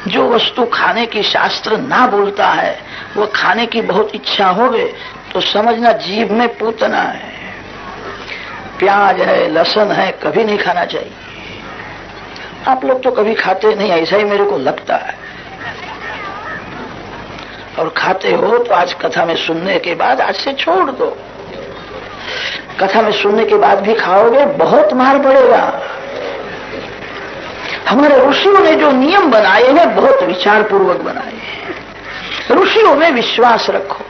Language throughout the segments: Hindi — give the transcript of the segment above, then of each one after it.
जो वस्तु खाने की शास्त्र ना बोलता है, वो खाने की बहुत इच्छा होवे तो समझना जीभ में पूतना है। प्याज है, लहसुन है, कभी नहीं खाना चाहिए। आप लोग तो कभी खाते नहीं, ऐसा ही मेरे को लगता है। और खाते हो तो आज कथा में सुनने के बाद आज से छोड़ दो। कथा में सुनने के बाद भी खाओगे बहुत मार पड़ेगा। हमारे ऋषियों ने जो नियम बनाए हैं बहुत विचार पूर्वक बनाए हैं। ऋषियों में विश्वास रखो।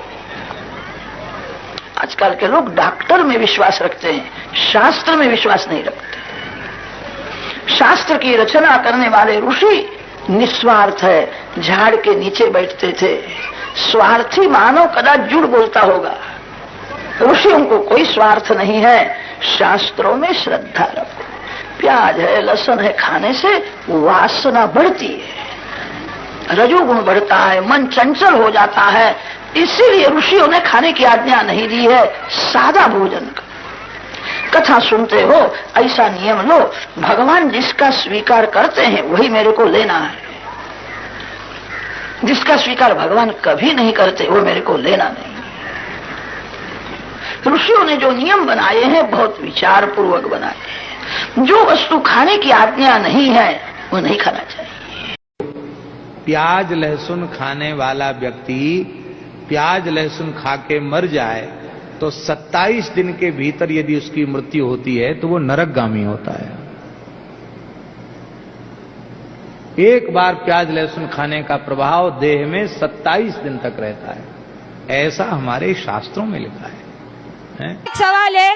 आजकल के लोग डॉक्टर में विश्वास रखते हैं, शास्त्र में विश्वास नहीं रखते। शास्त्र की रचना करने वाले ऋषि निस्वार्थ है, झाड़ के नीचे बैठते थे। स्वार्थी मानव कदाच झूठ बोलता होगा, ऋषियों को कोई स्वार्थ नहीं है। शास्त्रों में श्रद्धा रखो। प्याज है, लहसुन है, खाने से वासना बढ़ती है, रजोगुण बढ़ता है, मन चंचल हो जाता है। इसीलिए ऋषियों ने खाने की आज्ञा नहीं दी है, सादा भोजन का। कथा सुनते हो ऐसा नियम लो, भगवान जिसका स्वीकार करते हैं वही मेरे को लेना है। जिसका स्वीकार भगवान कभी नहीं करते वो मेरे को लेना नहीं। ऋषियों ने जो नियम बनाए हैं बहुत विचार पूर्वक बनाए हैं। जो वस्तु खाने की आज्ञा नहीं है वो नहीं खाना चाहिए। प्याज लहसुन खाने वाला व्यक्ति प्याज लहसुन खा के मर जाए तो 27 दिन के भीतर यदि उसकी मृत्यु होती है तो वो नरकगामी होता है। एक बार प्याज लहसुन खाने का प्रभाव देह में 27 दिन तक रहता है, ऐसा हमारे शास्त्रों में लिखा है। एक सवाल है,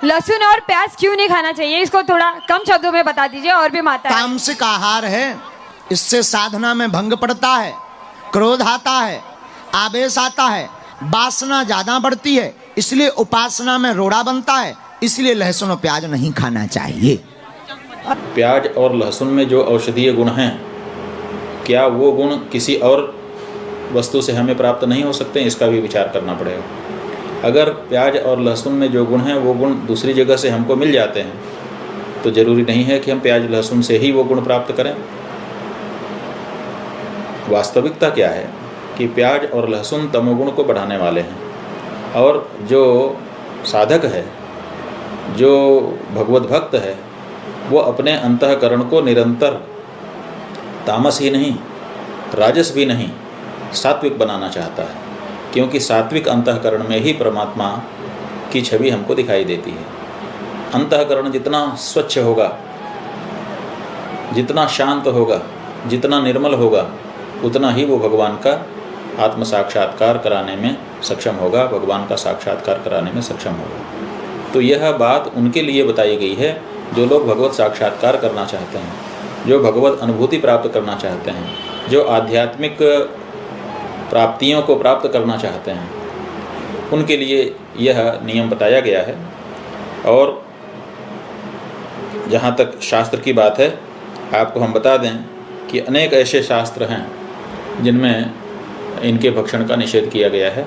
लहसुन और प्याज क्यों नहीं खाना चाहिए? इसको थोड़ा कम शब्दों में बता दीजिए। और भी माता है। तामसिक आहार है, इससे साधना में भंग पड़ता है, क्रोध आता है, आवेश आता है, वासना ज्यादा बढ़ती है, इसलिए उपासना में रोड़ा बनता है। इसलिए लहसुन और प्याज नहीं खाना चाहिए। प्याज और लहसुन में जो औषधीय गुण हैं, क्या वो गुण किसी और वस्तु से हमें प्राप्त नहीं हो सकते? इसका भी विचार करना पड़ेगा। अगर प्याज और लहसुन में जो गुण हैं वो गुण दूसरी जगह से हमको मिल जाते हैं तो जरूरी नहीं है कि हम प्याज लहसुन से ही वो गुण प्राप्त करें। वास्तविकता क्या है कि प्याज और लहसुन तमोगुण को बढ़ाने वाले हैं, और जो साधक है, जो भगवत भक्त है, वो अपने अंतःकरण को निरंतर तामस ही नहीं, राजस भी नहीं, सात्विक बनाना चाहता है। क्योंकि सात्विक अंतःकरण में ही परमात्मा की छवि हमको दिखाई देती है। अंतःकरण जितना स्वच्छ होगा, जितना शांत होगा, जितना निर्मल होगा, उतना ही वो भगवान का आत्म साक्षात्कार कराने में सक्षम होगा, भगवान का साक्षात्कार कराने में सक्षम होगा। तो यह बात उनके लिए बताई गई है जो लोग भगवत साक्षात्कार करना चाहते हैं, जो भगवत अनुभूति प्राप्त करना चाहते हैं, जो आध्यात्मिक प्राप्तियों को प्राप्त करना चाहते हैं। उनके लिए यह नियम बताया गया है। और जहाँ तक शास्त्र की बात है, आपको हम बता दें कि अनेक ऐसे शास्त्र हैं जिनमें इनके भक्षण का निषेध किया गया है।